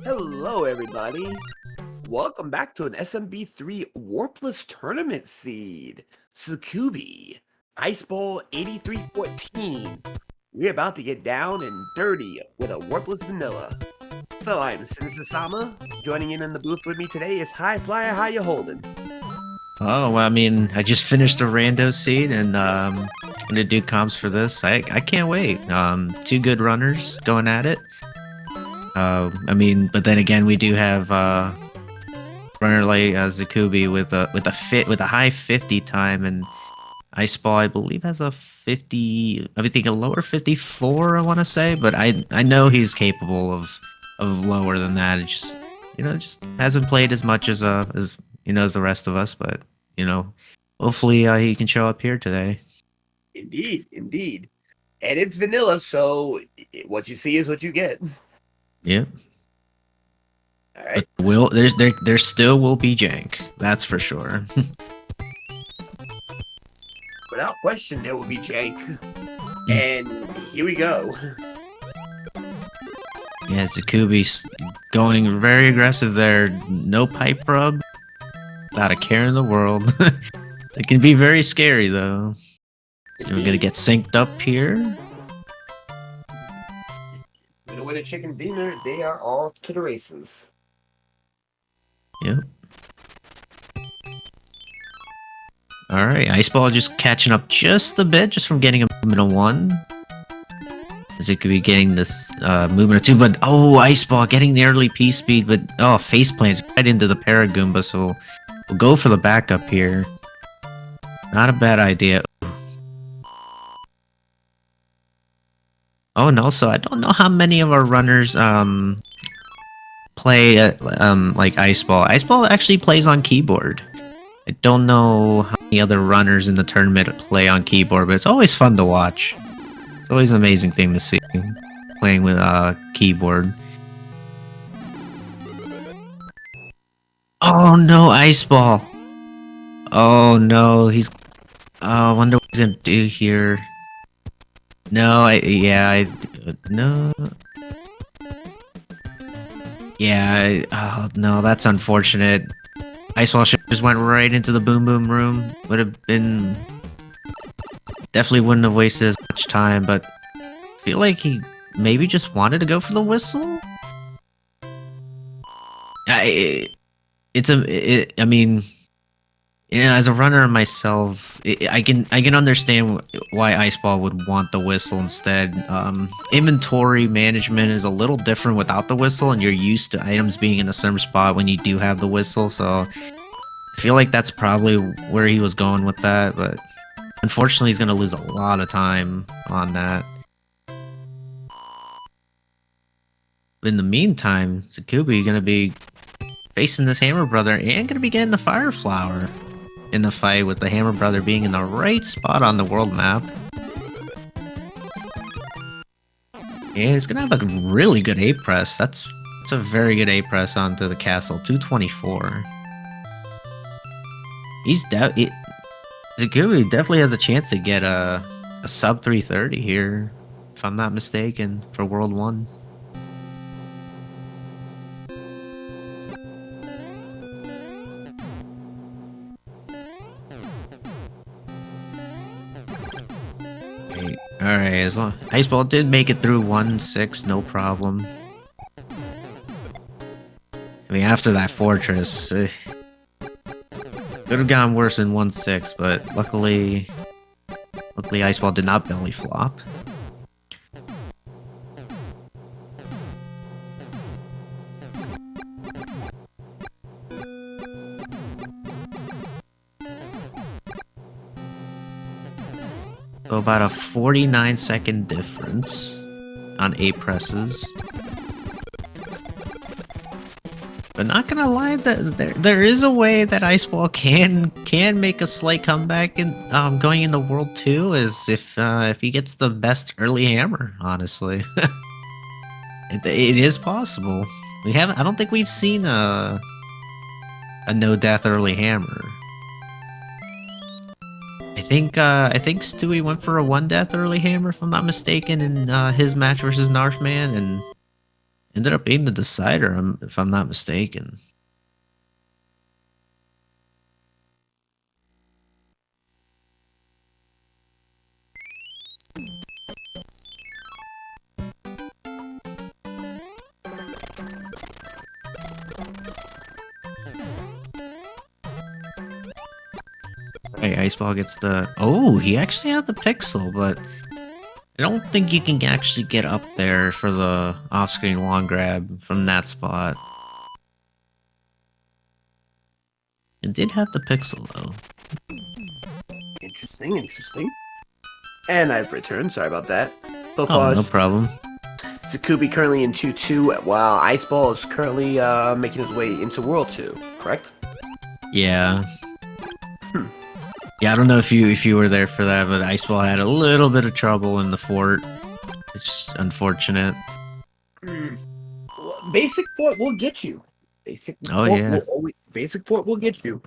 Hello, everybody. Welcome back to an SMB3 Warpless tournament seed. Czikubi, iceball8314. We're about to get down and dirty with a Warpless vanilla. So I'm Sensasama. Joining in the booth with me today is High Flyer. How you holding? Oh, well, I mean, I just finished a rando seed and gonna do comps for this. I can't wait. Two good runners going at it. I mean, but then again, we do have runner like Czikubi with a high 50 time, and Iceball I believe has a 50. I think a lower 54. I want to say, but I know he's capable of lower than that. It just just hasn't played as much as as the rest of us, but hopefully he can show up here today. Indeed, indeed. And it's vanilla, so what you see is what you get. Yep. All right. There still will be jank. That's for sure. Without question, there will be jank. And here we go. Yeah, Czikubi's going very aggressive there. No pipe rub. Without a care in the world. It can be very scary, though. We're gonna get synced up here. Gonna win a chicken dinner. They are off to the races. Yep. Alright, Iceball just catching up just a bit, just from getting a movement of 1. As it could be getting this movement of 2, but Iceball getting the early P speed, but face plants right into the Paragoomba, so we'll go for the backup here. Not a bad idea. Oh no, so I don't know how many of our runners play like Iceball. Iceball actually plays on keyboard. I don't know how many other runners in the tournament play on keyboard, but it's always fun to watch. It's always an amazing thing to see playing with keyboard. Oh no, Iceball! Oh no, he's. I wonder what he's gonna do here. No, no. Yeah, oh no, that's unfortunate. Iceball just went right into the boom boom room. Would have been... Definitely wouldn't have wasted as much time, but I feel like he maybe just wanted to go for the whistle? I mean... Yeah, as a runner myself, I can understand why Iceball would want the whistle instead. Inventory management is a little different without the whistle, and you're used to items being in a certain spot when you do have the whistle, so I feel like that's probably where he was going with that, but unfortunately he's going to lose a lot of time on that. But in the meantime, Czikubi going to be facing this Hammer Brother and going to be getting the Fire Flower in the fight, with the Hammer Brother being in the right spot on the world map. And he's gonna have a really good A press. That's a very good A press onto the castle. 224. Czikubi definitely has a chance to get a sub 330 here, if I'm not mistaken, for World 1. Alright, as long Iceball did make it through 1-6, no problem. I mean, after that fortress, could have gone worse than 1-6, but luckily Iceball did not belly flop. So about a 49-second difference on A presses. But not gonna lie, there is a way that Iceball can make a slight comeback in going into World 2, as if he gets the best early hammer. Honestly, it is possible. I don't think we've seen a no death early hammer. I think Stewie went for a 1 death early hammer, if I'm not mistaken, in his match versus Narfman, ended up being the decider, if I'm not mistaken. Hey, Iceball gets the... Oh, he actually had the pixel, but I don't think you can actually get up there for the off-screen wand grab from that spot. It did have the pixel, though. Interesting, interesting. And I've returned, sorry about that. So Oh, far, no problem. Czikubi currently in 2-2, while Iceball is currently making his way into World 2, correct? Yeah. Yeah, I don't know if you were there for that, but Iceball had a little bit of trouble in the fort. It's just unfortunate. Basic fort will get you. Basic fort will get you.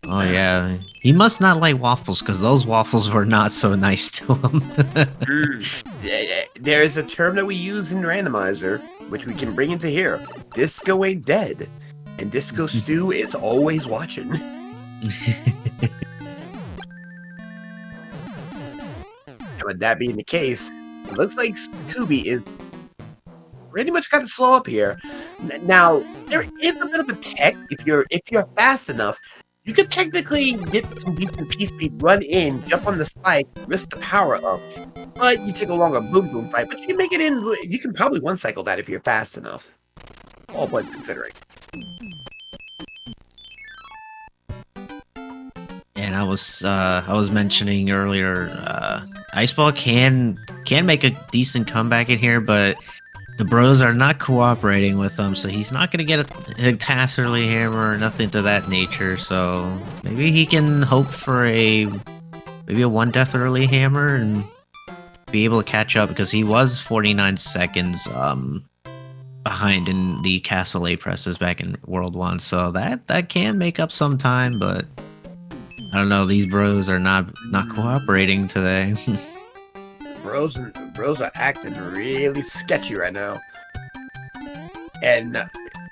Oh yeah, he must not like waffles because those waffles were not so nice to him. There is a term that we use in randomizer, which we can bring into here. Disco ain't dead, and Disco Stew is always watching. And with that being the case, it looks like Czikubi is pretty much got to slow up here. Now, there is a bit of a tech. If you're fast enough, you could technically get some decent P-speed, run in, jump on the spike, risk the power up. But you take a longer boom boom fight. But you can make it in. You can probably one cycle that if you're fast enough. All points considering. And I was mentioning earlier, Iceball can make a decent comeback in here, but the bros are not cooperating with him, so he's not gonna get a task early hammer or nothing to that nature. So maybe he can hope for maybe a one death early hammer and be able to catch up, because he was 49 seconds behind in the Castle A presses back in World 1. So that can make up some time, but I don't know, these bros are not cooperating today. Bros are acting really sketchy right now. And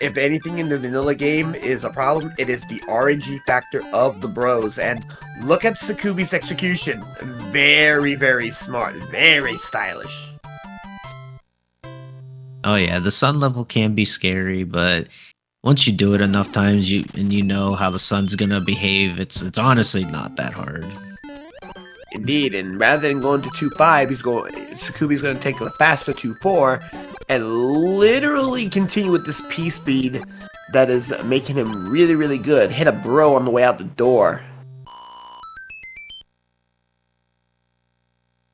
if anything in the vanilla game is a problem, it is the RNG factor of the bros. And look at Czikubi's execution. Very, very smart. Very stylish. Oh yeah, the sun level can be scary, but once you do it enough times, you know how the sun's gonna behave, it's honestly not that hard. Indeed, and rather than going to 2-5, Czikubi's going to take the faster 2-4 and literally continue with this P-speed that is making him really, really good. Hit a bro on the way out the door.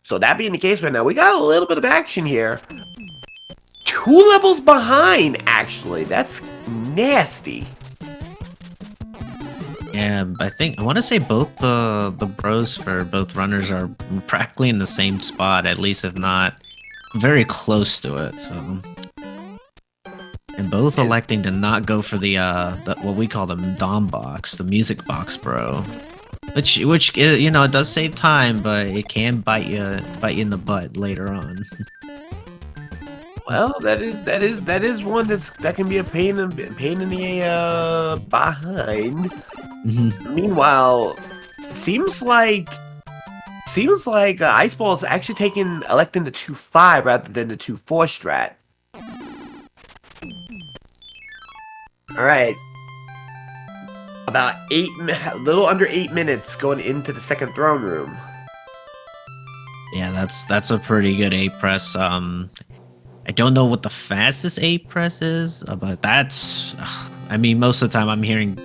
So that being the case right now, we got a little bit of action here. 2 levels behind, actually. That's nasty. Yeah, I want to say both the bros for both runners are practically in the same spot, at least if not very close to it. So, and both electing to not go for the what we call the Dom box, the music box, bro. Which you know, it does save time, but it can bite you in the butt later on. Well, that is one that can be a pain in the behind. Meanwhile, seems like Iceball is actually electing the 2-5 rather than the 2-4 strat. All right, about a little under 8 minutes going into the second throne room. Yeah, that's a pretty good A press. I don't know what the fastest A press is, but that's. I mean, most of the time I'm hearing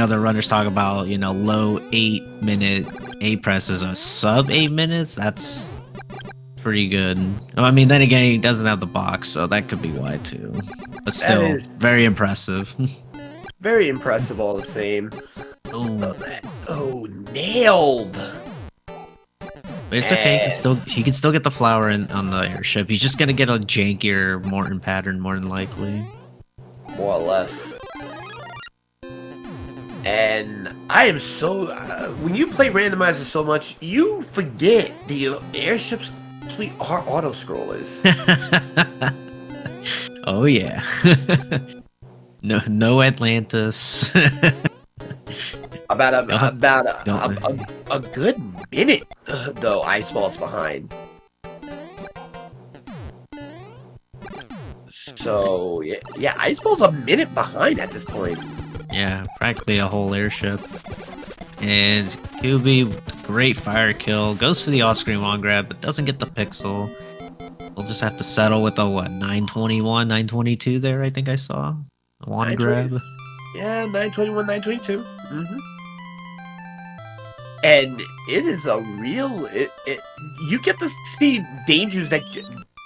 other runners talk about, you know, low 8-minute A presses, a sub 8 minutes. That's pretty good. I mean, then again, he doesn't have the box, so that could be why too. But still, very impressive. Very impressive all the same. Oh, nailed. But it's okay. He can still get the flower on the airship. He's just gonna get a jankier Morton pattern more than likely. More or less. And I am so when you play randomizer so much, you forget the airships actually are auto scrollers. Oh yeah. No Atlantis. About Don't. a good minute, though, Iceball's behind. So, yeah, Iceball's a minute behind at this point. Yeah, practically a whole airship. And Czikubi, great fire kill, goes for the off-screen wand grab, but doesn't get the pixel. We'll just have to settle with a, what, 921, 922 there, I think I saw? A wand grab. Yeah, 921, 922. And it is a real... you get to see dangers that...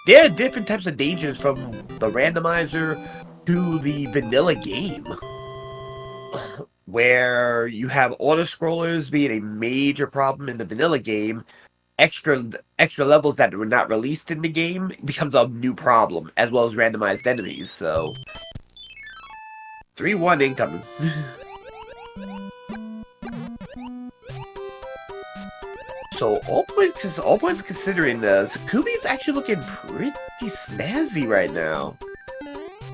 There are different types of dangers from the randomizer to the vanilla game, where you have auto-scrollers being a major problem in the vanilla game. Extra levels that were not released in the game becomes a new problem, as well as randomized enemies, so... 3-1 incoming. So all points considering, Czikubi is actually looking pretty snazzy right now.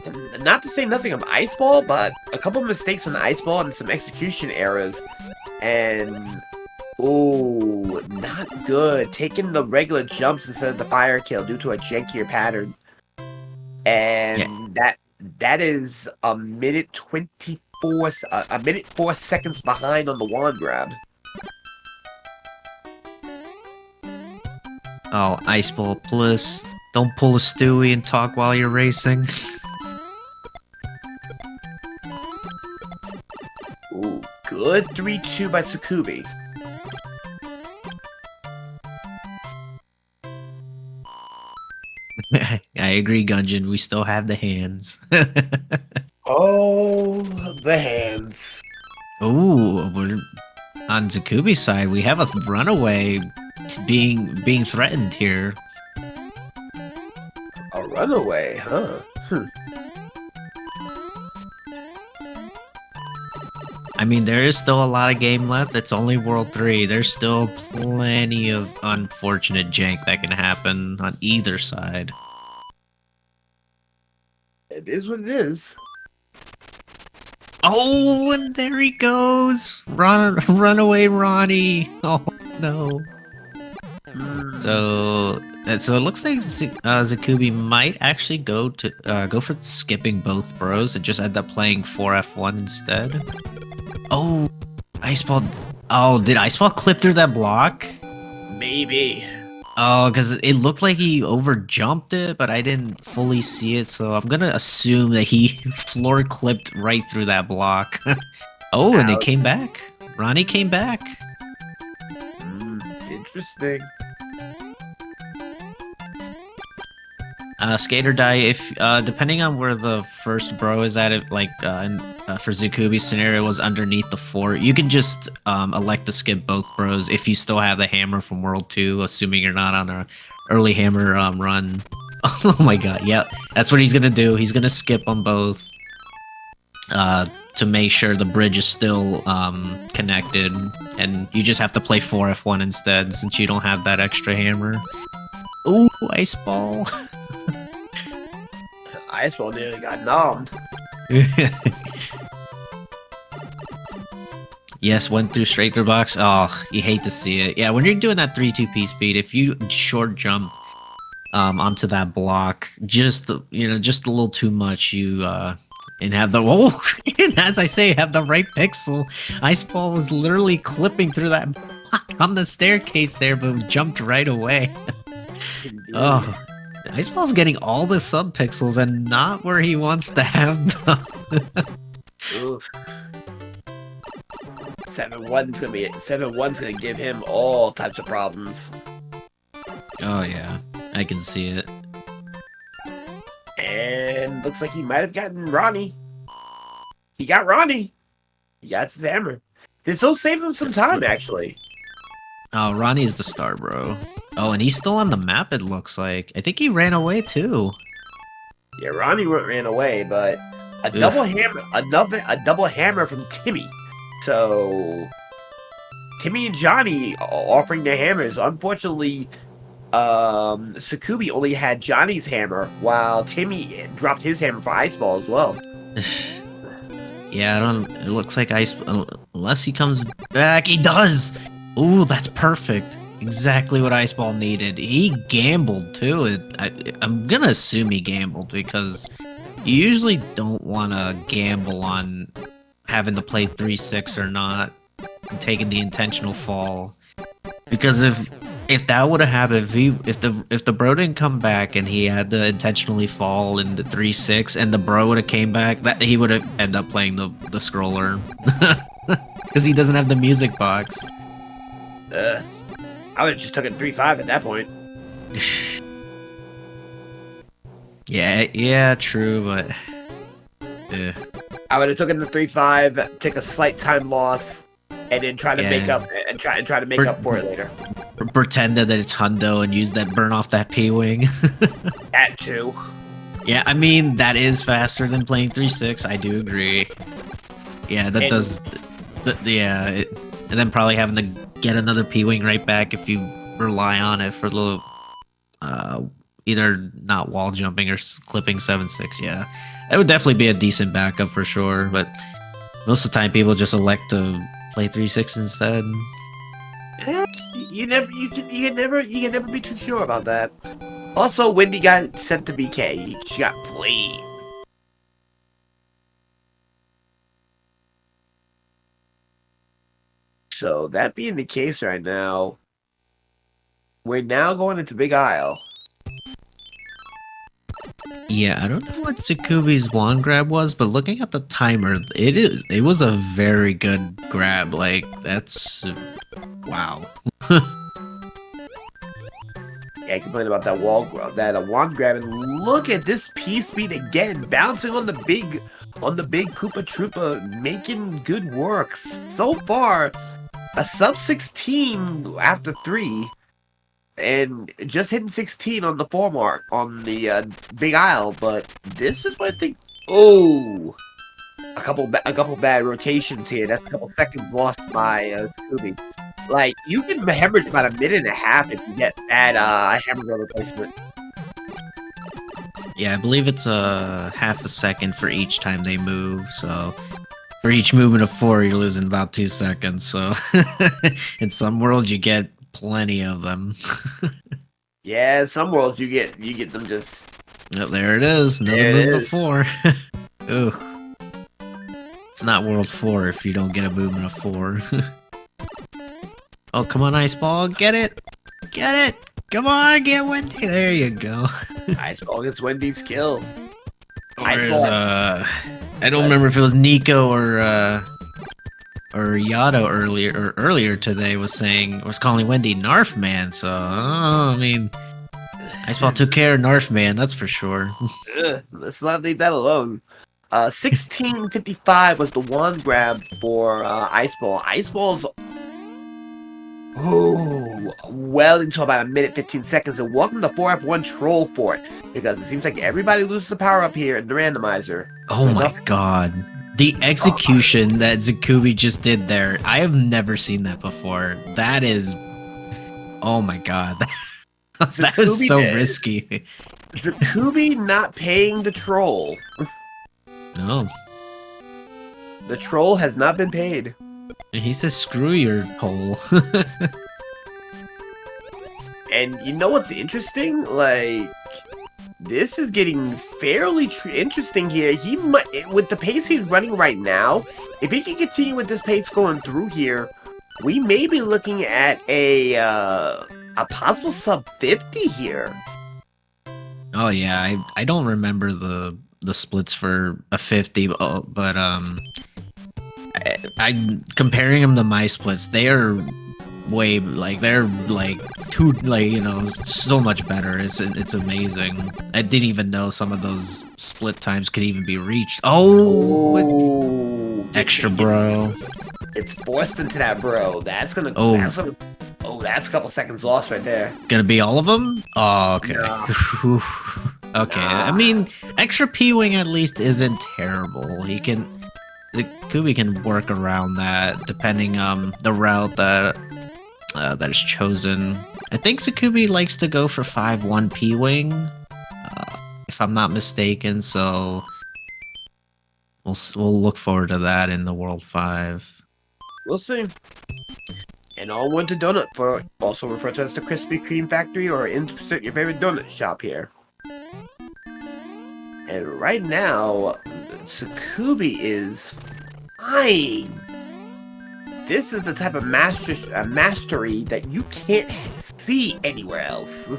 And not to say nothing of Iceball, but a couple of mistakes on the Iceball and some execution errors, and ooh, not good. Taking the regular jumps instead of the fire kill due to a jankier pattern, and that is a minute 24, a minute 4 seconds behind on the wand grab. Oh, Iceball, plus, don't pull a Stewie and talk while you're racing. Ooh, good 3-2 by Czikubi. I agree, Gungeon. We still have the hands. Oh, the hands. Ooh, we're on Czikubi's side. We have a runaway being threatened here. A runaway, huh? I mean, there is still a lot of game left. It's only World 3. There's still plenty of unfortunate jank that can happen on either side. It is what it is. Oh, and there he goes! Runaway Ronnie! Oh, no. So it looks like Czikubi might actually go for skipping both bros and just end up playing 4F1 instead. Oh, Iceball. Oh, did Iceball clip through that block? Maybe. Oh, because it looked like he overjumped it, but I didn't fully see it, so I'm gonna assume that he floor clipped right through that block. Oh, ouch. And they came back. Ronnie came back. Interesting. Skate or die, if depending on where the first bro is at, it like for Czikubi's scenario was underneath the fort, you can just elect to skip both bros if you still have the hammer from World 2, assuming you're not on a early hammer run. Oh my god, yeah, that's what he's gonna do. He's gonna skip on both to make sure the bridge is still connected, and you just have to play 4F1 instead since you don't have that extra hammer. Ooh, Iceball. Iceball nearly got nommed. Yes, went through straight through box. Oh, you hate to see it. Yeah, when you're doing that 3-2P speed, if you short jump onto that block, just a little too much, you and have the and as I say, have the right pixel. Iceball was literally clipping through that block on the staircase there, but jumped right away. Oh. Iceball's getting all the sub-pixels and not where he wants to have them. Oof. 7-1's gonna give him all types of problems. Oh yeah, I can see it. And looks like he might have gotten Ronnie. He got Ronnie. He got his hammer. This will save him some time, actually. Oh, Ronnie's the star, bro. Oh, and he's still on the map, it looks like. I think he ran away, too. Yeah, Ronnie ran away, but a double hammer from Timmy. So, Timmy and Johnny offering their hammers. Unfortunately, Czikubi only had Johnny's hammer, while Timmy dropped his hammer for ice ball as well. Yeah, I don't. It looks like ice. Unless he comes back, he does. Ooh, that's perfect. Exactly what ice ball needed. He gambled too. I'm gonna assume he gambled because you usually don't want to gamble on having to play 3-6 or not, and taking the intentional fall. Because if that would have happened, if the bro didn't come back and he had to intentionally fall in the 3-6, and the bro would have came back, that he would have ended up playing the scroller, because he doesn't have the music box. I would have just took it 3-5 at that point. Yeah, true, but I would have taken the 3-5, take a slight time loss, and then try to make up for it later. Pretended that it's hundo and use that burn off that P-wing. At 2. Yeah, I mean that is faster than playing 3-6. I do agree. Yeah, that does. And then probably having to get another P-wing right back if you rely on it for the either not wall jumping or clipping 7-6. Yeah, that would definitely be a decent backup for sure. But most of the time, people just elect to play 3-6 instead. You can never be too sure about that. Also, Wendy got sent to BK. She got flamed. So that being the case right now, we're now going into Big Isle. Yeah, I don't know what Czikubi's wand grab was, but looking at the timer, it was a very good grab. Like, that's wow. Yeah, I complain about that wand grab, and look at this P speed again, bouncing on the big Koopa Troopa, making good work. So far, a sub 16 after 3. And just hitting 16 on the 4 mark on the Big Isle, but this is what I think. Oh, a couple bad rotations here. That's a couple seconds lost by Czikubi. Like, you can hemorrhage about a minute and a half if you get bad hammer replacement. Yeah, I believe it's a half a second for each time they move. So for each movement of 4, you're losing about 2 seconds. So in some worlds, you get plenty of them. Yeah, in some worlds you get them just. Oh, there it is. Another movement of 4. Ugh. It's not World 4 if you don't get a movement of 4. Oh, come on, Ice Ball, get it! Get it! Come on, get Wendy! There you go. Ice Ball gets Wendy's kill. I don't remember if it was Nico or Yato earlier today was calling Wendy Narf Man, so I mean Ice Ball took care of Narf Man, that's for sure. Let's not leave that alone. 16:55 was the wand grab for Ice Ball. Ice Ball's well into about a minute 15 seconds, and welcome to 4F1 Troll for it, because it seems like everybody loses the power up here in the randomizer. Oh my god. The execution that Czikubi just did there, I have never seen that before. That is... Oh my god. That was so risky. Czikubi not paying the troll. No. The troll has not been paid. He says screw your hole. And you know what's interesting? Like, this is getting fairly interesting here. He might, with the pace he's running right now, if he can continue with this pace going through here, we may be looking at a possible sub 50 here. Oh yeah, I don't remember the splits for a 50, but I'm comparing them to my splits. They are way they're too so much better. It's amazing. I didn't even know some of those split times could even be reached. Oh, extra bro. It's forced into that bro. That's a couple seconds lost right there. Gonna be all of them? Oh, okay. Nah. Okay. Nah. I mean, extra P-wing at least isn't terrible. The Kubi can work around that depending on the route that is chosen. I think Czikubi likes to go for 5-1 P-Wing, if I'm not mistaken, so we'll look forward to that in the World 5. We'll see. And onward to Donut, also referred to as the Krispy Kreme factory, or insert your favorite donut shop here. And right now, Czikubi is fine. This is the type of mastery that you can't see anywhere else.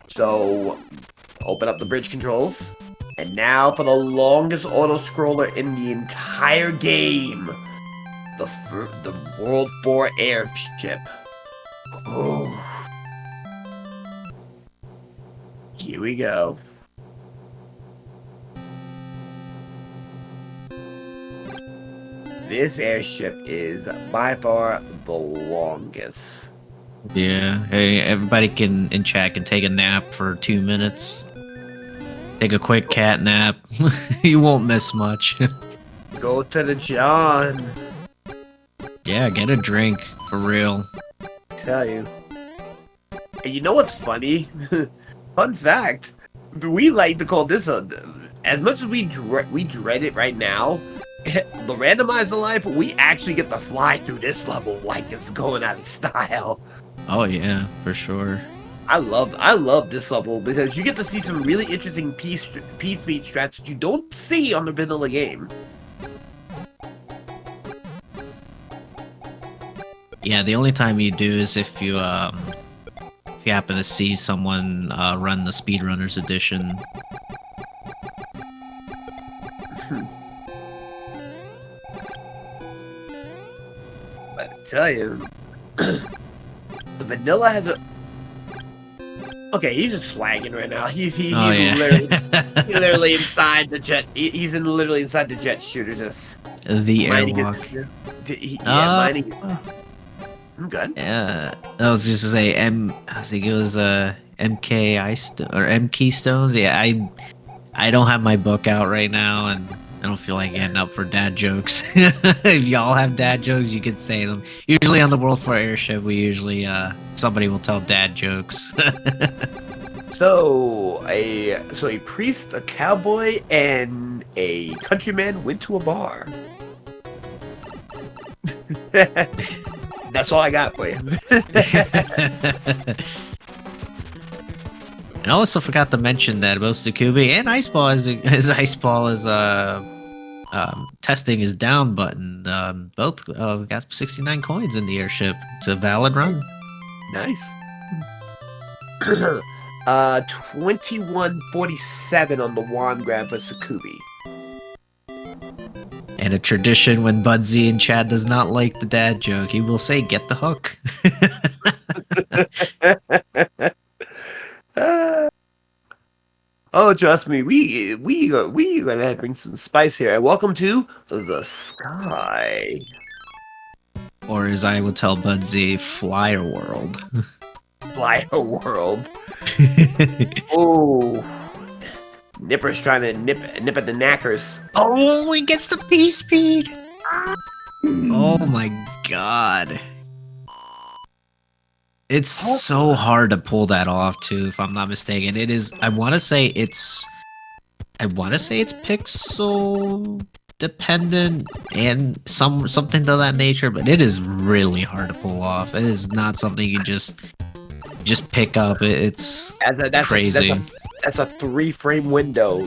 So, open up the bridge controls. And now for the longest auto-scroller in the entire game. The World 4 airship. Oh. Here we go. This airship is by far the longest. Yeah, hey, everybody in chat can take a nap for 2 minutes. Take a quick cat nap. You won't miss much. Go to the John. Yeah, get a drink, for real. Tell you. And you know what's funny? Fun fact. We like to call this as much as we dread it right now, the randomizer life, we actually get to fly through this level like it's going out of style. Oh yeah, for sure. I love this level because you get to see some really interesting speed strats that you don't see on the vanilla game. Yeah, the only time you do is if you happen to see someone run the Speedrunners edition. But I tell you, the vanilla has a. Okay, he's just swagging right now. He's literally inside the jet. He's literally inside the jet shooter, just the airlock. Mining. I'm good. Yeah, I was just to say I think it was MK Stones. Yeah, I don't have my book out right now, and I don't feel like getting up for dad jokes. If y'all have dad jokes, you can say them. Usually on the World 4 airship, we usually somebody will tell dad jokes. So a priest, a cowboy, and a countryman went to a bar. That's all I got for you. I also forgot to mention that both Czikubi and Iceball testing his down button. Both got 69 coins in the airship. It's a valid run. Nice. 2147 on the wand grab for Czikubi. And a tradition when Budsy in chat does not like the dad joke, he will say, "Get the hook." Oh, trust me, we gonna bring some spice here. And welcome to the sky, or as I would tell Budsy, Flyer World. Flyer World. Oh, Nipper's trying to nip at the knackers. Oh, he gets the P speed. Oh my god. It's so hard to pull that off too, if I'm not mistaken. It is. I want to say it's pixel dependent and something to that nature, but it is really hard to pull off. It is not something you just pick up. It's crazy. That's a 3-frame window,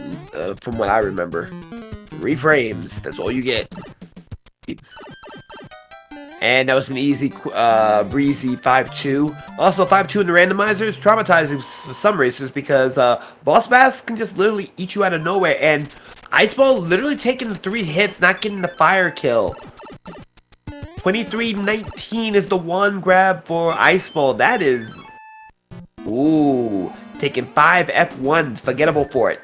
from what I remember. 3 frames. That's all you get. And that was an easy, breezy 5-2. Also, 5-2 in the randomizer is traumatizing for some racers because Boss Bass can just literally eat you out of nowhere. And Iceball literally taking the 3 hits, not getting the fire kill. 23-19 is the one grab for Iceball. That is... Ooh. Taking 5 F1. Forgettable for it.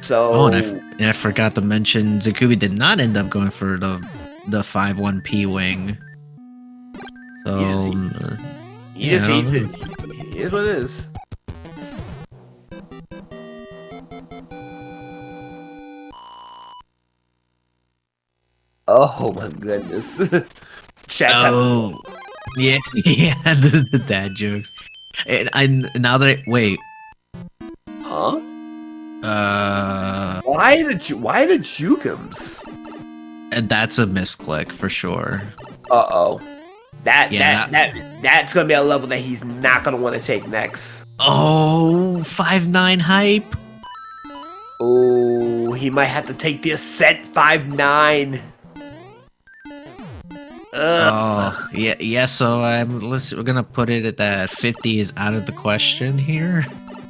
So... Oh, and I forgot to mention, Czikubi did not end up going for the 5-1 P-Wing. So... It is what it is. Oh my goodness. Chat Oh, yeah, yeah. The dad jokes. And I now that wait, Huh? uh, Why the Jukums? and that's a misclick for sure. Uh-oh. Yeah, That's gonna be a level that he's not gonna want to take next. Oh, 5'9" hype. Oh, he might have to take the Ascent 5'9". Oh, yeah, yeah. So we're gonna put it at that 50 is out of the question here.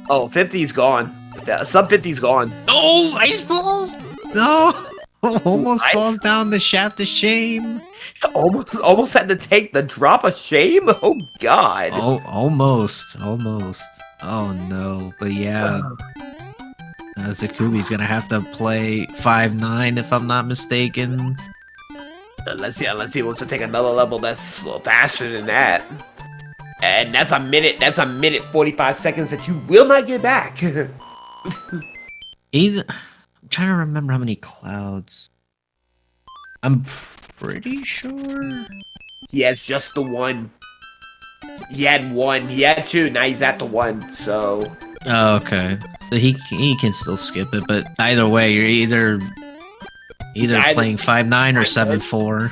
Oh, 50's gone. Sub 50's gone. Oh, ice ball! No, almost Ice- falls down the shaft of shame. Almost had to take the drop of shame. Oh God. Oh, almost. Oh no, but yeah, Czikubi's gonna have to play 5'9" if I'm not mistaken. Let's see. We'll have to take another level that's faster than that. And that's a minute 45 seconds that you will not get back. I'm trying to remember how many clouds. I'm pretty sure. He has just the one. He had one. He had two. Now he's at the one. So. Oh, okay. So he can still skip it, but either way, you're either playing 5'9" or 7'4".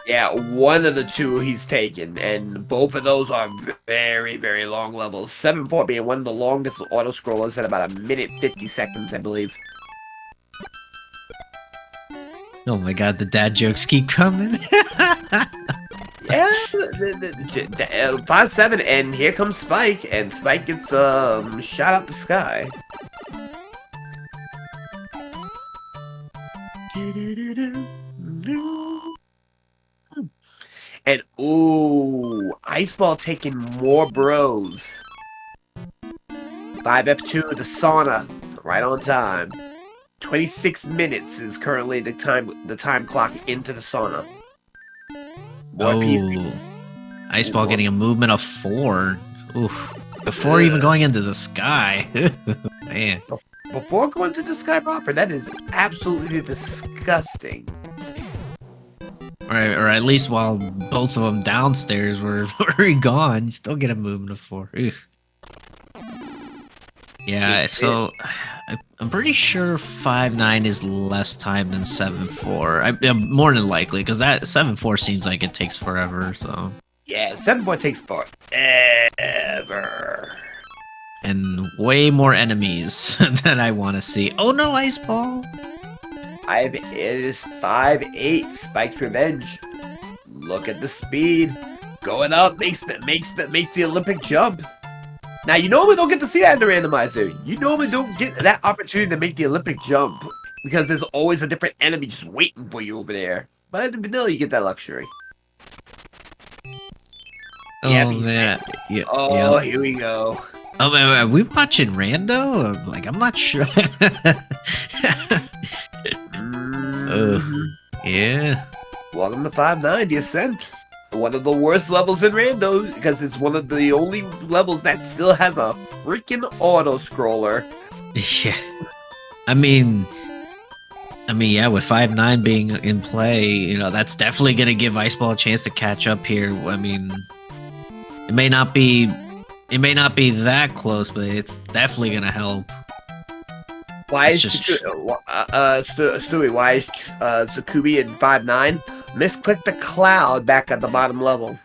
Yeah, one of the two he's taken, and both of those are very, very long levels. 7'4" being one of the longest auto scrollers at about a minute 50 seconds, I believe. Oh my god, the dad jokes keep coming. Yeah, 5'7", and here comes Spike, and Spike gets shot out the sky. And ooh, Iceball taking more bros. 5F2 the sauna, right on time. 26 minutes is currently the time clock into the sauna. More PC. Iceball getting a movement of 4. Oof. Before even going into the sky. Man. Before going to the sky proper, that is absolutely disgusting. Or at least while both of them downstairs were gone, you still get a movement of 4. Oof. Yeah, so I'm pretty sure 5'9" is less time than 7'4". More than likely, because that 7'4" seems like it takes forever. So yeah, 7'4" takes forever. And way more enemies than I want to see. Oh no, ice ball! It is 5'8", Spike's Revenge. Look at the speed. Going up makes the Olympic jump. Now, you normally don't get to see that in the randomizer. You normally don't get that opportunity to make the Olympic jump because there's always a different enemy just waiting for you over there. But in vanilla, you get that luxury. Oh, Yeah, man. Yeah, oh, yeah. here we go. Oh, man, are we watching rando? Like, I'm not sure. Yeah. Welcome to 590 Ascent. One of the worst levels in rando because it's one of the only levels that still has a freaking auto scroller. Yeah. I mean, yeah, with 5'9" being in play, you know, that's definitely gonna give Iceball a chance to catch up here. I mean, it may not be that close, but it's definitely gonna help. Why is Stewie? Why is Czikubi in 5'9"? Misclick the cloud back at the bottom level.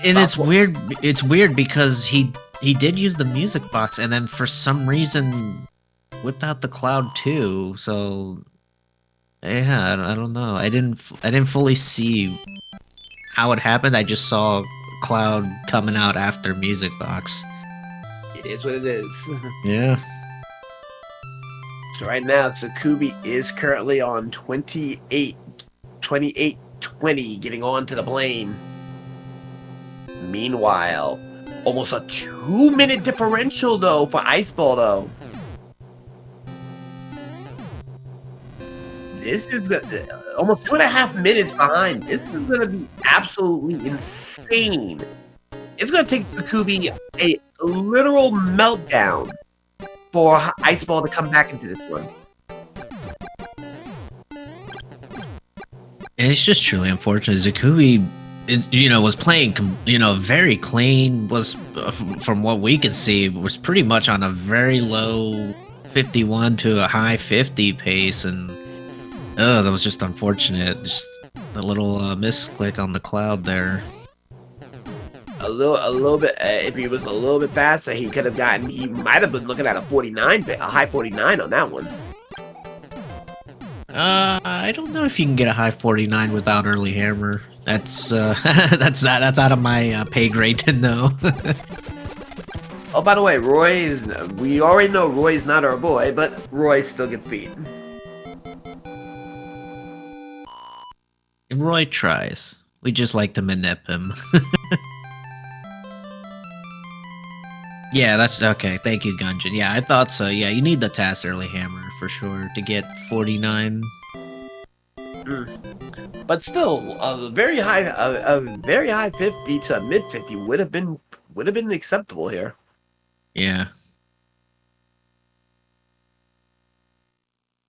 And it's weird. It's weird because he did use the music box, and then for some reason whipped out the cloud too. So yeah, I don't know. I didn't fully see how it happened. I just saw cloud coming out after music box. It is what it is. Yeah. So right now, Czikubi is currently on 28-20, getting on to the plane. Meanwhile, almost a 2-minute differential though for Iceball though. This is almost 2.5 minutes behind. This is gonna be absolutely insane. It's gonna take Czikubi a literal meltdown for Iceball to come back into this one. And it's just truly unfortunate. Czikubi, was playing, very clean. Was from what we could see, was pretty much on a very low 51 to a high 50 pace, and that was just unfortunate. Just a little misclick on the cloud there. A little bit. If he was a little bit faster, he could have gotten. He might have been looking at a 49, a high 49 on that one. I don't know if you can get a high 49 without early hammer. That's that's out of my pay grade to know. Oh, by the way, we already know Roy's not our boy, but Roy still gets beat. And Roy tries. We just like to manip him. Yeah, that's okay. Thank you, Gungeon. Yeah, I thought so. Yeah, you need the TAS early hammer for sure to get 49. But still, a very high 50 to a mid 50 would have been acceptable here. Yeah.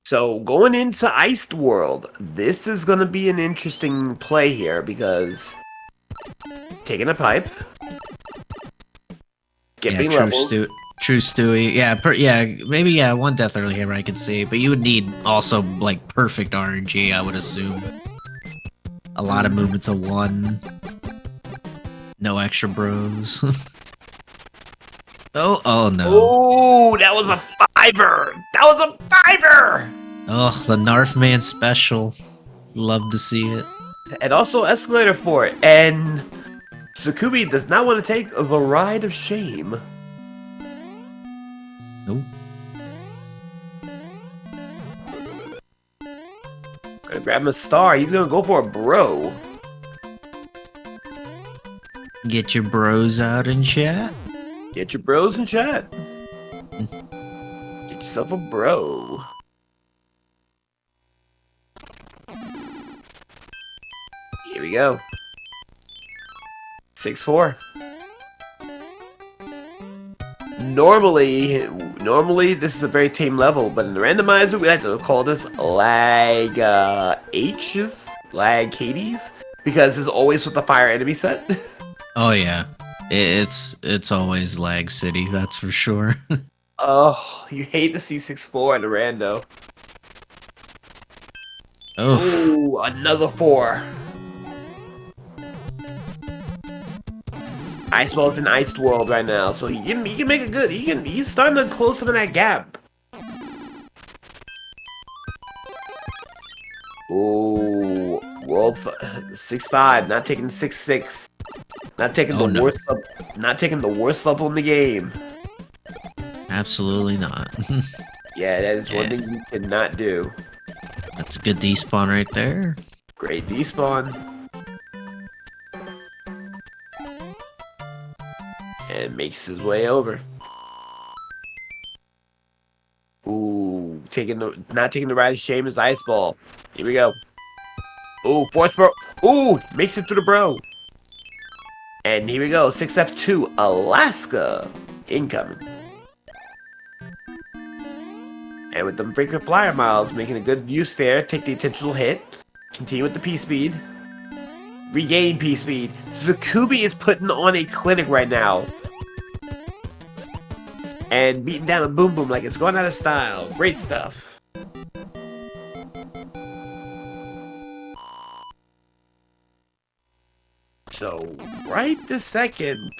So going into Iced World, this is going to be an interesting play here because taking a pipe. Skipping levels. True Stewie. Yeah, one death early hammer I could see, but you would need also like perfect RNG, I would assume. A lot of movements of 1. No extra bros. oh no. Oh, that was a 5-er! That was a 5-er! Oh, the Narf Man special. Love to see it. And also escalator for it. And Czikubi does not want to take the ride of shame. Nope. Gonna grab him a star. He's gonna go for a bro. Get your bros out in chat. Get your bros in chat. Get yourself a bro. Here we go. 6-4. Normally this is a very tame level, but in the randomizer we like to call this lag H's, lag Hades, because it's always with the fire enemy set. Oh yeah, it's always lag city, that's for sure. Oh, you hate to see 6-4 in the rando. Oh, ooh, another 4. Iceball's in Iced World right now, so he can make it good. He's starting to close some of that gap. Ooh, World 6-5, not taking 6-6, not taking not taking the worst level in the game. Absolutely not. Yeah, that is one thing you cannot do. That's a good despawn right there. Great despawn. And makes his way over. Ooh, not taking the ride of shame is Ice Ball. Here we go. Ooh, force bro. Ooh, makes it through the bro. And here we go, 6F2, Alaska, incoming. And with them freaking flyer miles, making a good use there, take the intentional hit, continue with the P-Speed, regain P-Speed. Czikubi is putting on a clinic right now. And beating down a Boom Boom like it's going out of style. Great stuff. So, right this second,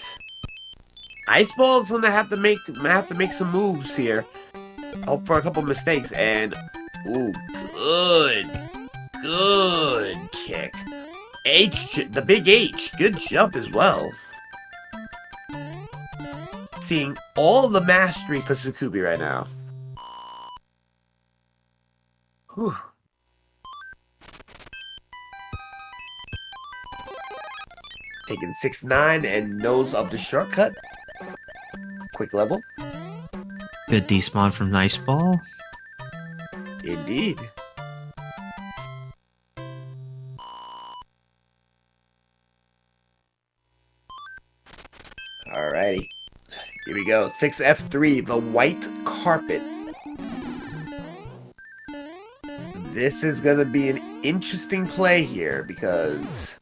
Iceball's gonna have to make some moves here. Hope for a couple mistakes, and ooh, good kick. The big H, good jump as well. Seeing all the mastery for Czikubi right now. Whew. Taking 6-9 and knows of the shortcut. Quick level. Good despawn from Nice Ball. Indeed. Alrighty. Here we go. 6F3, the white carpet. This is gonna be an interesting play here because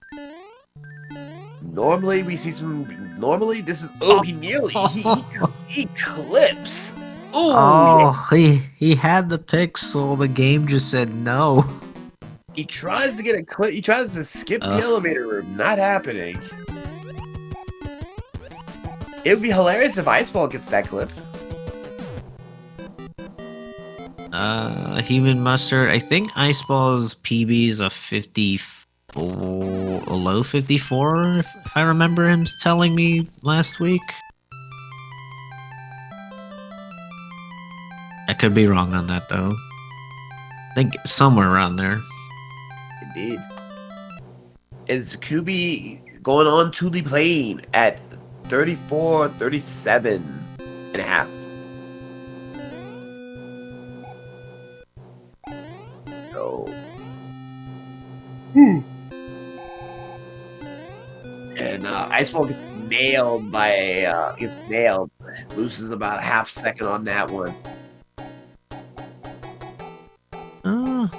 normally we see some. Normally this is. Oh, he nearly he clips. Ooh, Oh, he had the pixel. The game just said no. he tries to get a clip. He tries to skip the elevator room. Not happening. It would be hilarious if Iceball gets that clip. Human mustard. I think Iceball's PB is a 54, a low 54, if I remember him telling me last week. I could be wrong on that though. I think somewhere around there. Indeed. And Czikubi going on to the plane at 34, 37 and a half. So. And Iceball gets nailed by loses about a half second on that one.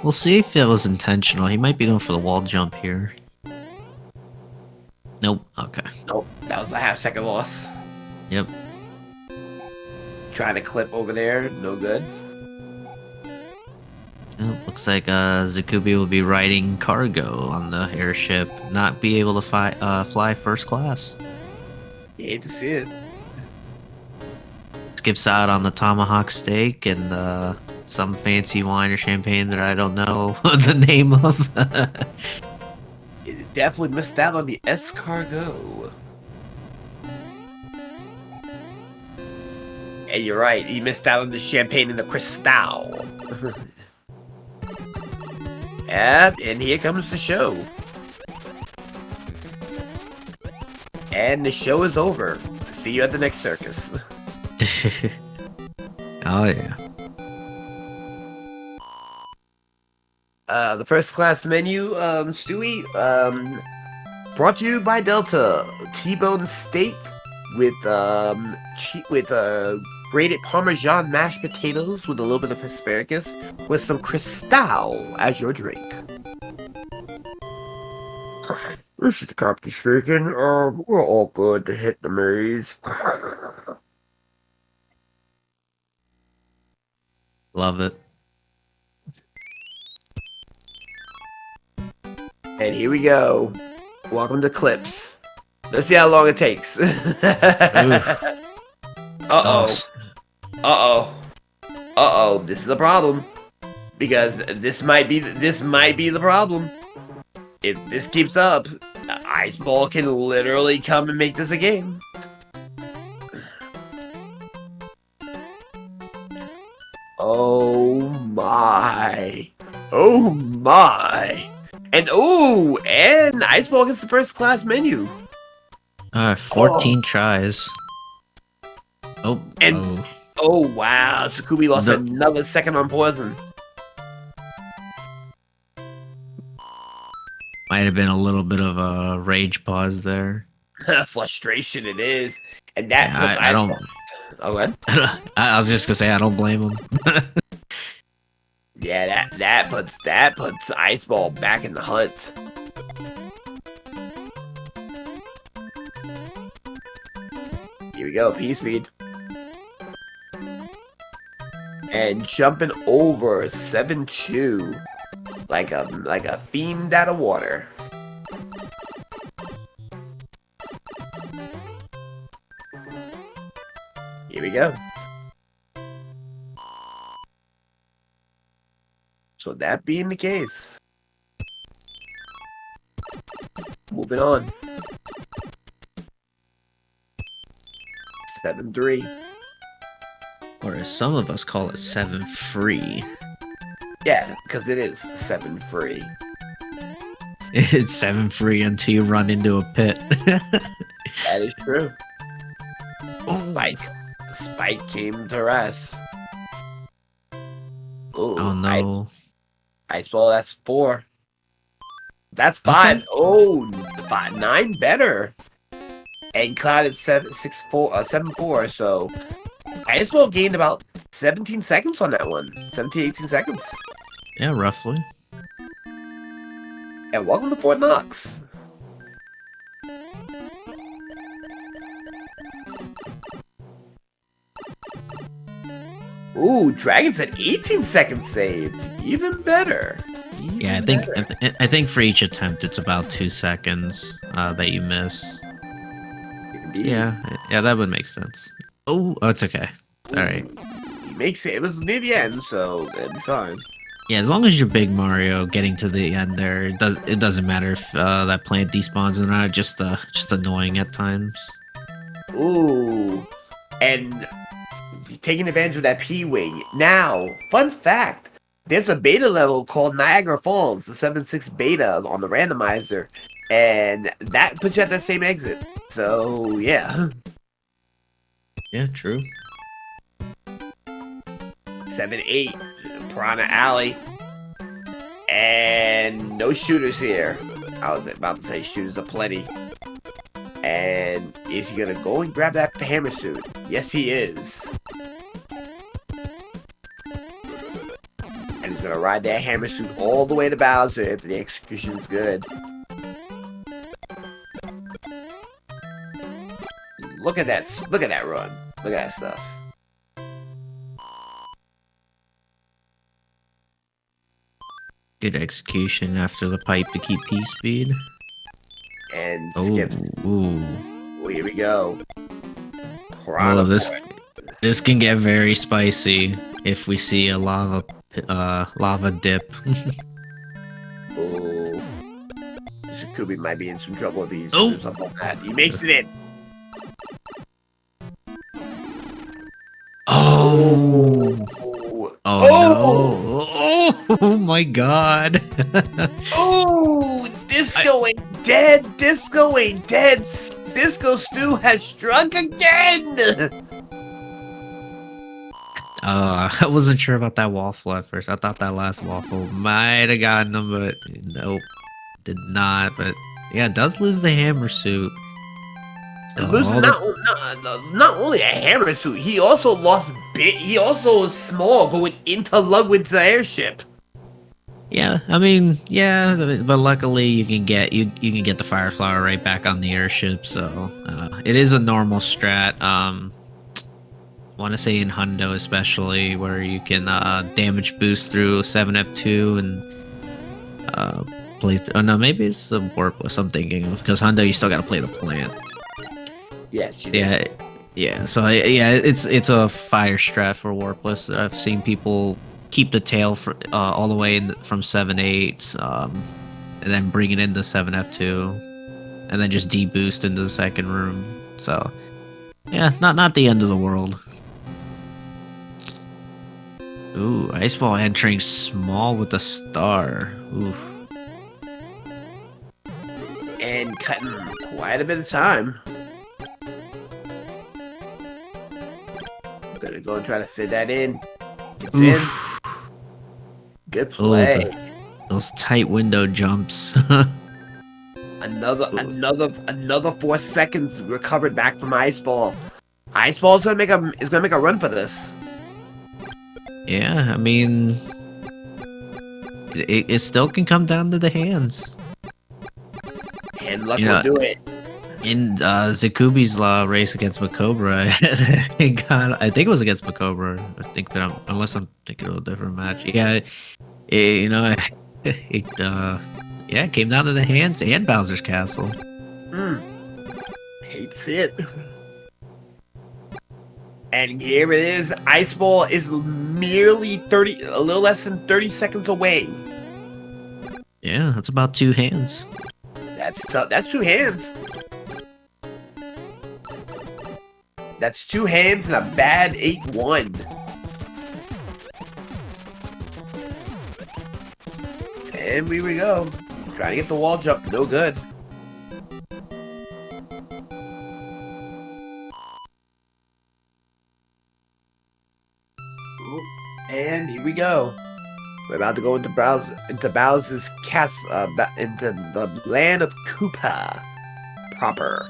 We'll see if it was intentional. He might be going for the wall jump here. Nope. Okay. Nope. That was a half second loss. Yep. Trying to clip over there. No good. Well, looks like Czikubi will be riding cargo on the airship, not be able to fly first class. You hate to see it. Skips out on the tomahawk steak and some fancy wine or champagne that I don't know the name of. It definitely missed out on the escargot. And you're right, he missed out on the champagne and the cristal. Yep, and here comes the show. And the show is over. See you at the next circus. Oh yeah. The first class menu, Stewie, brought to you by Delta. T-bone steak with grated Parmesan mashed potatoes with a little bit of asparagus with some cristal as your drink. This is the captain speaking. We're all good to hit the maze. Love it. And here we go. Welcome to Clips. Let's see how long it takes. Uh-oh. This is a problem. Because this might be the problem. If this keeps up, Iceball can literally come and make this a game. Oh my. And Iceball gets the first class menu. 14 tries. Oh, wow, Czikubi lost another second on poison. Might have been a little bit of a rage pause there. Frustration it is. And that puts I don't. Oh, what? I was just gonna say I don't blame him. Yeah, that puts Iceball back in the hunt. Here we go, P-Speed. And jumping over 7-2 like a fiend out of water. Here we go. So that being the case, moving on. 7-3. Or as some of us call it, 7 free. Yeah, because it is 7 free. It's 7 free until you run into a pit. That is true. Spike came to rest. Ooh, Oh no. Iceball, that's 4. That's 5. Okay. Oh, 9 better. And Cloud at 7-4. So Iceball gained about 17 seconds on that one. 17, 18 seconds. Yeah, roughly. And welcome to Fort Knox. Ooh, Dragon said 18 seconds saved. Even better. Yeah, I think for each attempt it's about 2 seconds that you miss. Indeed. Yeah, that would make sense. Oh, it's okay. All right. He makes it. It was near the end, so it'd be fine. Yeah, as long as you're Big Mario, getting to the end there, it doesn't matter if that plant despawns or not. Just annoying at times. Ooh, and taking advantage of that P-Wing. Now, fun fact. There's a beta level called Niagara Falls, the 7.6 beta on the randomizer, and that puts you at that same exit. So, yeah. Yeah, true. 7-8, Piranha Alley. And no shooters here. I was about to say shooters are plenty. And is he gonna go and grab that hammer suit? Yes, he is. And he's gonna ride that hammer suit all the way to Bowser if the execution is good. Look at that run. Look at that stuff. Good execution after the pipe to keep P-speed. And Oh, skips. ooh. Oh, here we go. Oh, this can get very spicy if we see a lava dip. Oh, Czikubi might be in some trouble if he's Oh. up on that. He makes it in. Oh. Oh, no. Oh my god. Oh, Disco ain't dead. Disco ain't dead. Disco Stew has struck again. I wasn't sure about that waffle at first. I thought that last waffle might have gotten him, but nope, did not. But yeah, it does lose the hammer suit. So Losing not only a hammer suit, he also lost bit. He also is small going into Ludwig's airship. Yeah, I mean, yeah, but luckily you can get the fire flower right back on the airship. So it is a normal strat. Want to say in Hundo especially, where you can damage boost through 7F2 and play. Oh no, maybe it's the Warpless I'm thinking of, because Hundo you still got to play the plant. Yes. Yeah. So yeah, it's a fire strat for Warpless. I've seen people keep the tail for, all the way from 7-8, and then bring it into 7F2, and then just deboost into the second room. So yeah, not the end of the world. Ooh, Iceball entering small with a star. Oof. And cutting quite a bit of time. Gonna go and try to fit that in. Gets in. Good play. Those tight window jumps. Another 4 seconds recovered back from Iceball. Iceball's gonna make a run for this. Yeah, I mean, it still can come down to the hands. And luck will do it. In Czikubi's race against Macobra, I think it was against Macobra. I think that unless I'm thinking of a different match. Yeah, it came down to the hands and Bowser's Castle. Hates it. And here it is. Iceball is merely a little less than 30 seconds away. Yeah, that's about 2 hands. That's tough. That's 2 hands. That's 2 hands and a bad 8-1. And here we go. Trying to get the wall jump. No good. Ooh, and here we go. We're about to go into Bowser's castle, into the land of Koopa proper.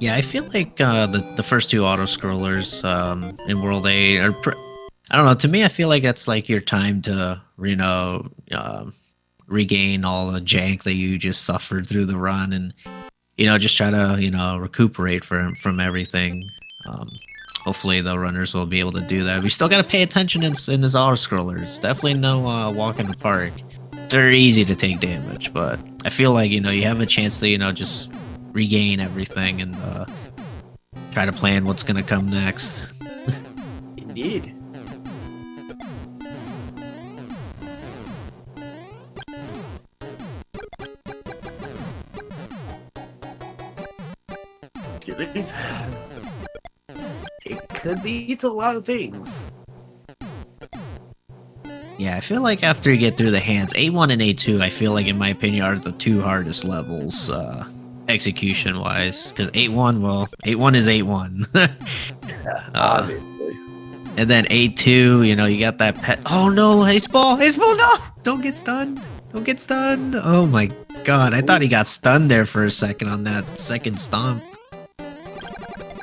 Yeah, I feel like the first 2 auto scrollers in World 8 are I don't know. To me, I feel like that's like your time to regain all the jank that you just suffered through the run, and just try to recuperate from everything. Hopefully the runners will be able to do that. We still got to pay attention in this auto scroller. It's definitely no walk in the park. It's very easy to take damage, but I feel like you have a chance to just regain everything and try to plan what's gonna come next. Indeed. It could lead to a lot of things. Yeah, I feel like after you get through the hands, A1 and A2, I feel like, in my opinion, are the two hardest levels, execution-wise. Because 8-1, well, 8-1 is 8-1. Obviously. And then A2, you got that pet. Oh no, iceball! Iceball, no! Don't get stunned! Don't get stunned! Oh my god, I thought he got stunned there for a second on that second stomp.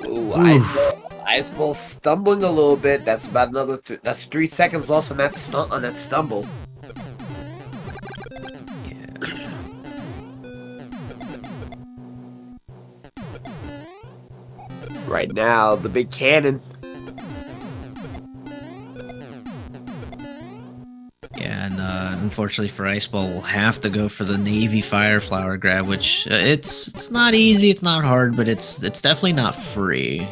Ooh, iceball stumbling a little bit. That's about another. That's 3 seconds lost on that stumble. Yeah. Right now, the big cannon. Yeah, and unfortunately for Iceball, we'll have to go for the Navy Fire Flower grab, which it's not easy, it's not hard, but it's definitely not free.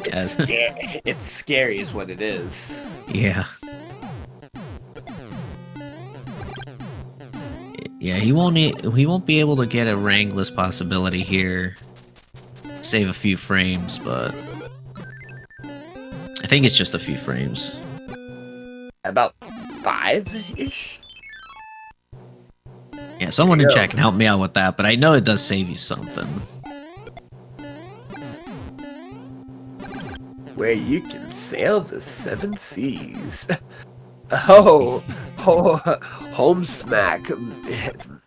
It's scary, is what it is. Yeah. Yeah, he won't be able to get a Wrangless possibility here. Save a few frames, but I think it's just a few frames. About 5-ish? Yeah, someone in chat can help me out with that, but I know it does save you something. Where you can sail the 7 seas. Home smack.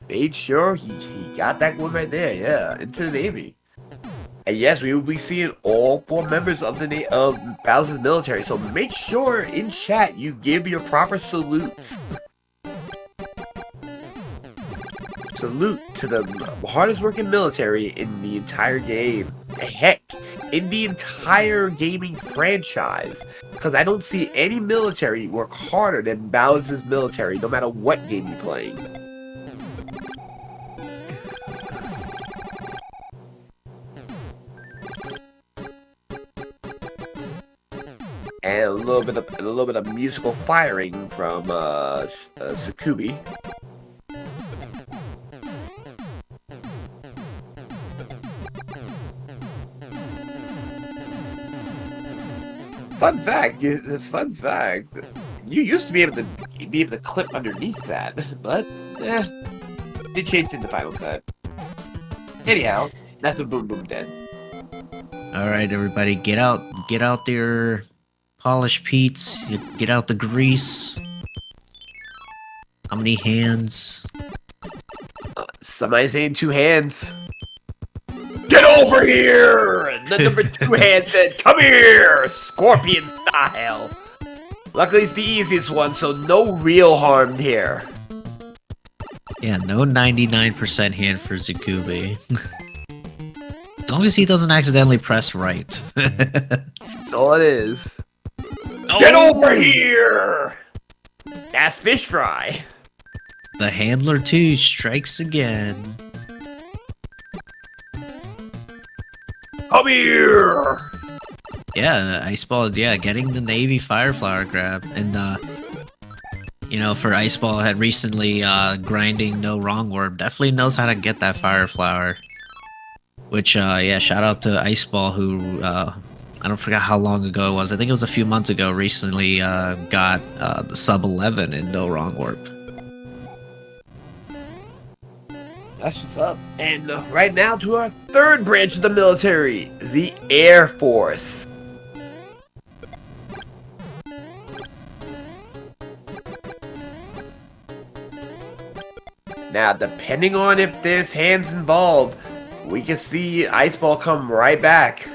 Made sure he got that one right there, yeah, into the Navy. And yes, we will be seeing all 4 members of Bowser's military, so make sure in chat you give your proper salutes. Salute to the hardest working military in the entire game. Heck, in the entire gaming franchise. Because I don't see any military work harder than Bowser's military, no matter what game you're playing. And a little bit of musical firing from Czikubi. Fun fact, you used to be able to clip underneath that, but they changed in the final cut. Anyhow, that's what Boom Boom did. All right, everybody, get out there. Polish Pete's, get out the grease. How many hands? Somebody saying 2 hands. Get over here! And the number 2 hand said, come here! Scorpion style. Luckily it's the easiest one, so no real harm here. Yeah, no 99% hand for Czikubi. As long as he doesn't accidentally press right. That's all it is. Get over here! That's fish fry. The handler 2 strikes again. Come here! Yeah, Iceball, getting the Navy Fireflower grab. And, for Iceball had recently grinding No Wrong Warp, definitely knows how to get that Fireflower. Which, shout out to Iceball who, I don't forget how long ago it was. I think it was a few months ago. Recently got the sub 11 in No Wrong Warp. That's what's up. And right now to our 3rd branch of the military, the Air Force. Now, depending on if there's hands involved, we can see Iceball come right back.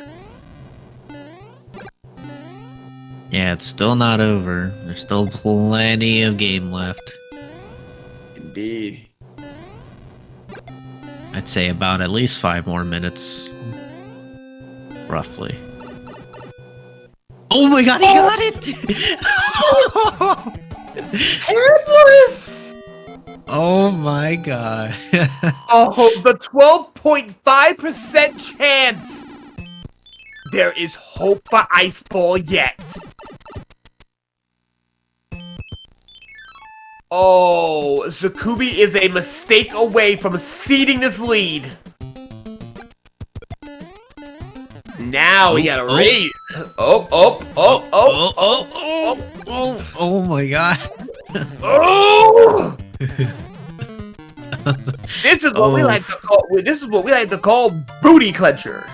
Yeah, it's still not over. There's still plenty of game left. Indeed. I'd say about at least 5 more minutes. Roughly. Oh my god, he got it! Warpless! Oh my god. Oh, the 12.5% chance! There is hope for Iceball yet. Oh, Czikubi is a mistake away from ceding this lead. Now we gotta raise. Oh my god. Oh! This is what we like to call. This is what we like to call booty clencher.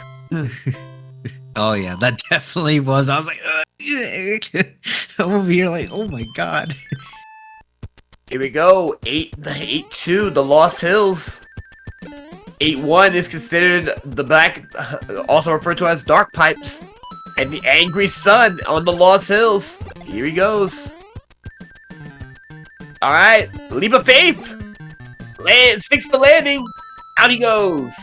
Oh yeah, that definitely was. I was like, I'm over here like, oh my god. Here we go. 8-2, the Lost Hills. 8-1 is considered the black, also referred to as dark pipes, and the angry sun on the Lost Hills. Here he goes. All right, leap of faith. Sticks the landing. Out he goes.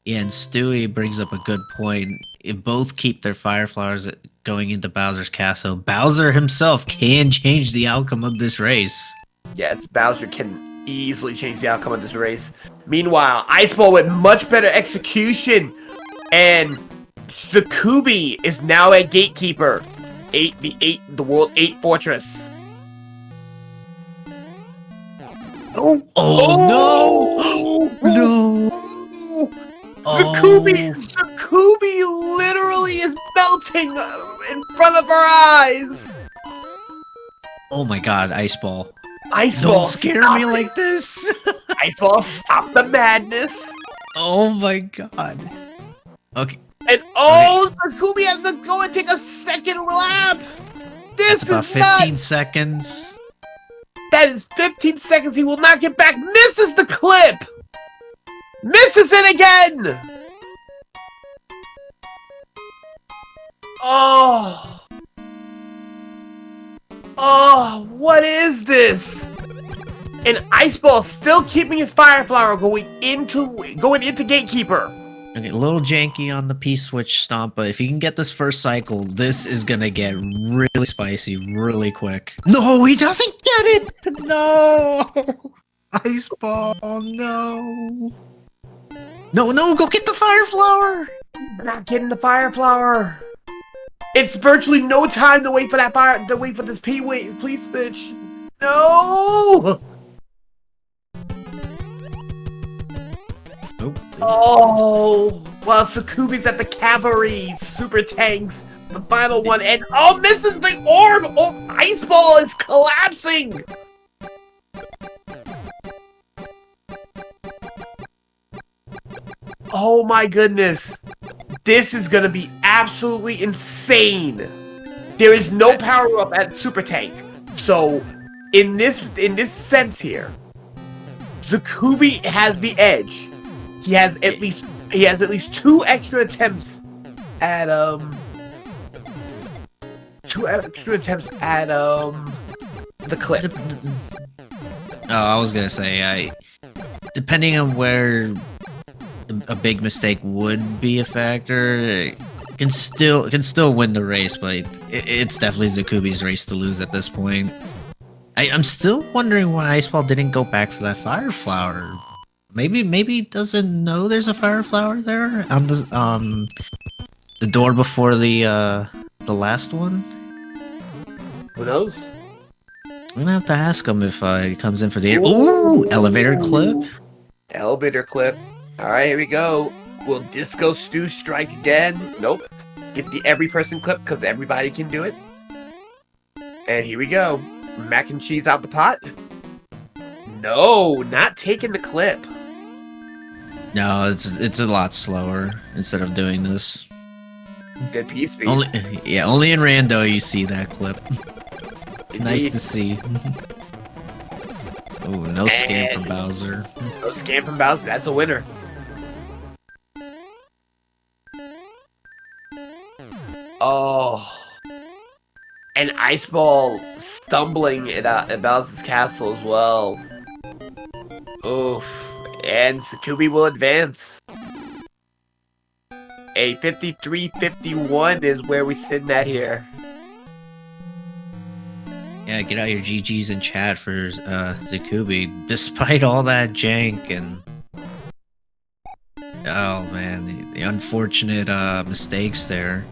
Yeah, and Stewie brings up a good point. If both keep their fire flowers going into Bowser's castle, Bowser himself can change the outcome of this race. Yes, Bowser can easily change the outcome of this race. Meanwhile, Iceball with much better execution, and Czikubi is now a gatekeeper. The World 8 Fortress. Oh no! No! Czikubi literally is melting in front of our eyes. Oh my god, Iceball. Iceball, don't scare me like this. Iceball, stop the madness. Oh my god. Okay. And Czikubi has to go and take a second lap. This is about 15 seconds. That is 15 seconds. He will not get back. Misses the clip. Misses it again. Oh, what is this? And Iceball still keeping his fire flower going into gatekeeper. Okay, a little janky on the P-switch stomp, but if you can get this first cycle, this is gonna get really spicy really quick. No, he doesn't get it! No! Iceball, no! No, go get the fire flower! We're not getting the fire flower. It's virtually no time to wait for that fire, to wait for this please, bitch. No! Oh, well, Czikubi's at the cavalry, super tanks, the final one, and misses the orb! Oh, Iceball is collapsing! Oh my goodness. This is gonna be absolutely insane. There is no power up at Super Tank. So, in this sense here, Czikubi has the edge. He has at least 2 extra attempts at the clip. Oh, I was gonna say, depending on where a big mistake would be a factor, can still win the race, but it's definitely Czikubi's race to lose at this point. I'm still wondering why Iceball didn't go back for that fire flower. Maybe he doesn't know there's a fire flower there on the door before the last one. Who knows? I'm gonna have to ask him if he comes in for the elevator clip. Elevator clip. All right, here we go. Will Disco Stew strike again? Nope. Get the every person clip because everybody can do it. And here we go. Mac and cheese out the pot. No, not taking the clip. No, it's a lot slower instead of doing this. Good piece, speed. Only in Rando you see that clip. It's nice to see. Oh, no scam from Bowser. No scam from Bowser. That's a winner. Oh. And Iceball stumbling at Bowser's castle as well. Oof. And Czikubi will advance. A 53-51 is where we sitting at here. Yeah, get out your GGs in chat for Czikubi. Despite all that jank and oh man, the unfortunate mistakes there,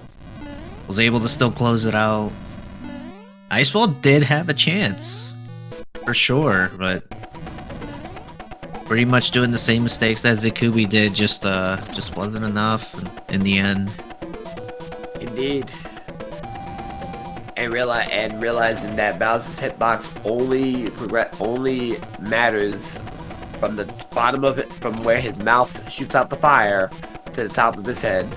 was able to still close it out. Iceball did have a chance, for sure, but pretty much doing the same mistakes that Czikubi did just wasn't enough in the end. Indeed. And realizing that Bowser's hitbox only matters from the bottom of it, from where his mouth shoots out the fire to the top of his head.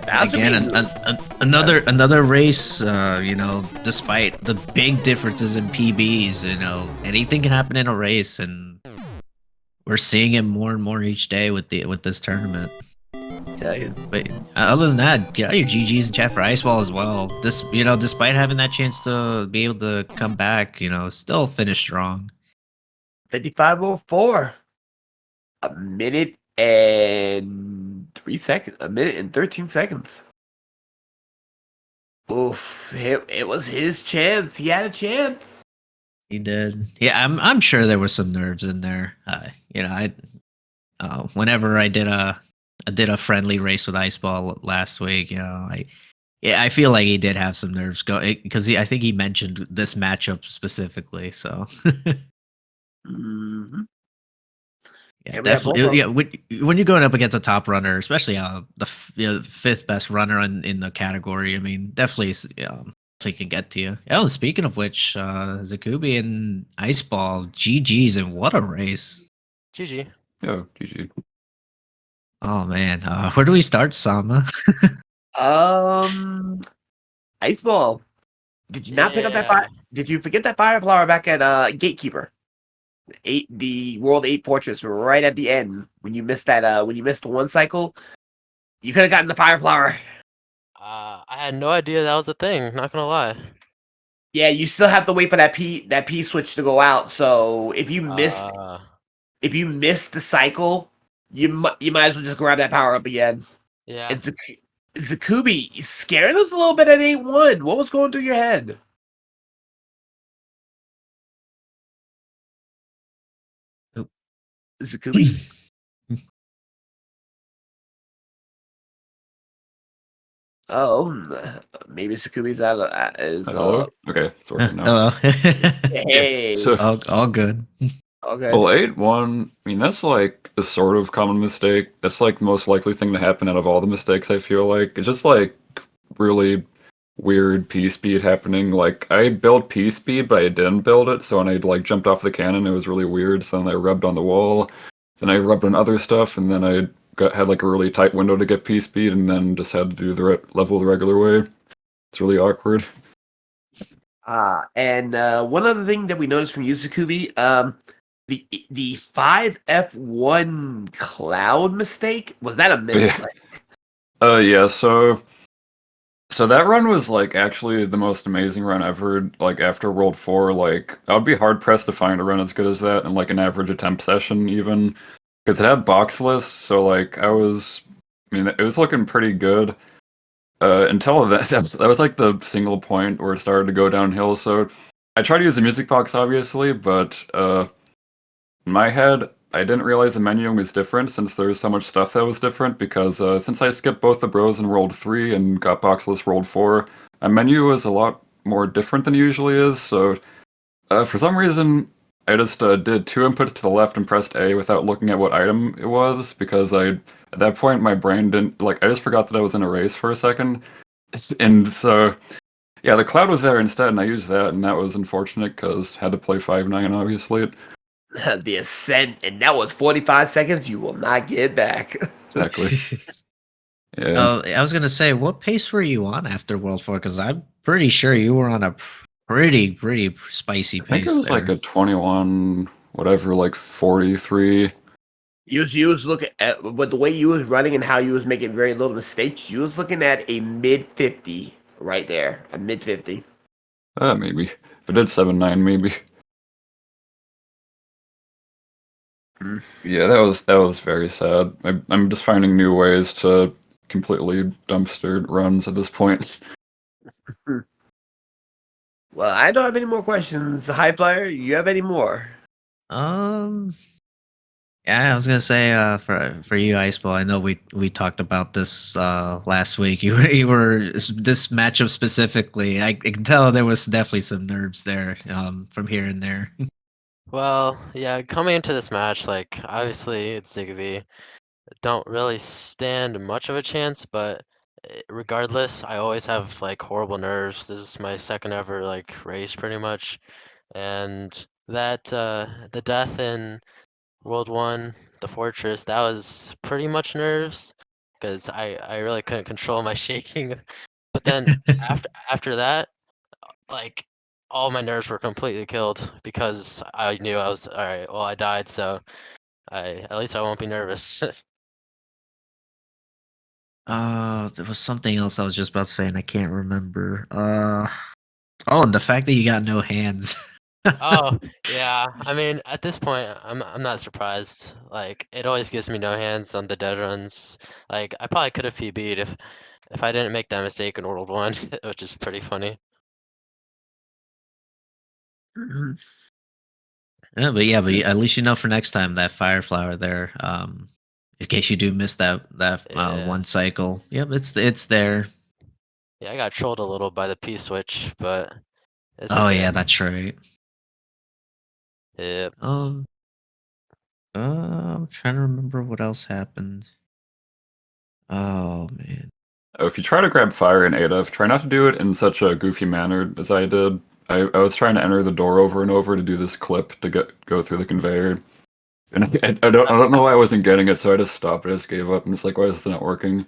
Again, another race. You know, despite the big differences in PBs, you know, anything can happen in a race, and we're seeing it more and more each day with this tournament. Tell you. But other than that, get out your GGs in chat for Iceball as well. You know, despite having that chance to be able to come back, you know, still finish strong. 55:04. A minute and 3 seconds. A minute and 13 seconds. Oof! It was his chance. He had a chance. He did. Yeah, I'm sure there were some nerves in there. You know, whenever I did a friendly race with Iceball last week, you know, I feel like he did have some nerves because I think he mentioned this matchup specifically. So Mm-hmm. yeah, definitely. Yeah, when you're going up against a top runner, especially the fifth best runner in the category, I mean, definitely can get to you. Oh, speaking of which, Czikubi and Iceball, GGs, and what a race! GG. Yeah, GG. Oh man, where do we start, Sama? Iceball. Did you not pick up that fire? Did you forget that fire flower back at Gatekeeper? The World 8 Fortress right at the end when you missed that when you missed the one cycle, you could have gotten the fire flower. I had no idea that was a thing, not gonna lie. Yeah, you still have to wait for that P switch to go out. So if you missed the cycle, you might as well just grab that power up again. Yeah. And Czikubi scaring us a little bit at 8-1. What was going through your head? Czikubi? Oh, maybe Czikubi's out of Hello? Okay, it's working now. Hello. Hey. So, all good. Okay. well, 8-1, I mean, that's like a sort of common mistake. That's like the most likely thing to happen out of all the mistakes, I feel like. It's just like really weird P speed happening. Like, I built P speed, but I didn't build it, so when I like jumped off the cannon, it was really weird. So then I rubbed on the wall, then I rubbed on other stuff, and then I had like a really tight window to get P speed, and then just had to do the level the regular way. It's really awkward. And one other thing that we noticed from you, Czikubi, the 5F1 cloud mistake, was that a misclick? Yeah, so that run was like actually the most amazing run ever. Like after World 4, like I would be hard pressed to find a run as good as that in like an average attempt session even. Because it had box lists, so like it was looking pretty good. Until that was like the single point where it started to go downhill. So I tried to use the music box obviously, but in my head, I didn't realize the menuing was different since there was so much stuff that was different because since I skipped both the bros in World 3 and got boxless World 4, my menu was a lot more different than it usually is, so for some reason, I just did 2 inputs to the left and pressed A without looking at what item it was because at that point my brain didn't, like, I just forgot that I was in a race for a second, and so, yeah, the cloud was there instead and I used that and that was unfortunate because I had to play 5-9 obviously. The ascent, and that was 45 seconds you will not get back. Exactly. Yeah. I was gonna say, what pace were you on after World 4? Because I'm pretty sure you were on a pretty spicy pace. I think it was there. like a 21, whatever, like 43. You was looking at, but the way you was running and how you was making very little mistakes, you was looking at a mid-50 right there, a mid-50. Maybe. If I did 7-9, maybe. Yeah, that was very sad. I'm just finding new ways to completely dumpster runs at this point. Well, I don't have any more questions. High Flyer, you have any more? Um, yeah, I was gonna say for you, Iceball. I know we talked about this last week. You were this matchup specifically. I can tell there was definitely some nerves there from here and there. Well, yeah, coming into this match, like obviously it's Czikubi. Don't really stand much of a chance, but regardless, I always have like horrible nerves. This is my second ever like race pretty much. And that the death in World 1, the fortress, that was pretty much nerves because I really couldn't control my shaking. But then after that, like all my nerves were completely killed because I knew I was all right. Well, I died, so I at least I won't be nervous. There was something else I was just about to say and I can't remember. Oh, and the fact that you got no hands. Oh, yeah. I mean, at this point, I'm not surprised. Like, it always gives me no hands on the dead runs. Like, I probably could have PB'd if I didn't make that mistake in World 1, which is pretty funny. Yeah, but at least you know for next time that fire flower there. In case you do miss that Yeah. one cycle. Yep, it's there. Yeah, I got trolled a little by the P switch, but it's Oh okay. yeah, that's right. Yep. Um, I'm trying to remember what else happened. Oh man. If you try to grab fire in ADF, try not to do it in such a goofy manner as I did. I was trying to enter the door over and over to do this clip to go through the conveyor. And I don't know why I wasn't getting it, so I just stopped. I just gave up. I'm just like, why is this not working?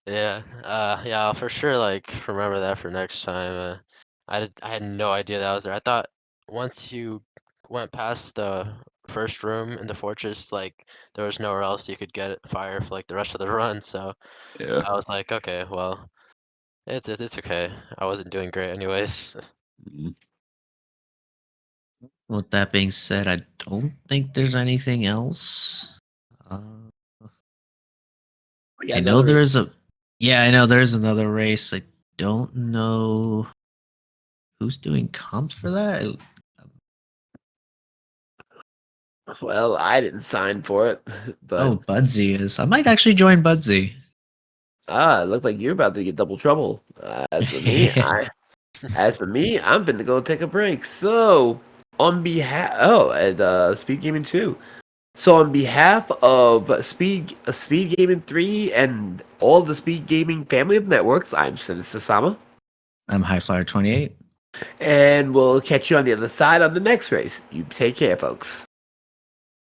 Yeah. Yeah, I'll for sure like remember that for next time. I had no idea that was there. I thought once you went past the first room in the fortress, like there was nowhere else you could get fire for like the rest of the run. So Yeah. I was like, okay, well, it's okay. I wasn't doing great anyways. Mm. With that being said, I don't think there's anything else. Uh, We got I know another there race. is a. Yeah, I know there's another race. I don't know who's doing comps for that. Well, I didn't sign for it, but Oh, Budsy is. I might actually join Budsy. it looked like you're about to get double trouble. As for me, I'm finna go take a break. So, on behalf, and Speed Gaming 2. So, on behalf of Speed Gaming 3 and all the Speed Gaming family of networks, I'm Sinister Sama, I'm Highflyer 28. and we'll catch you on the other side on the next race. You take care, folks.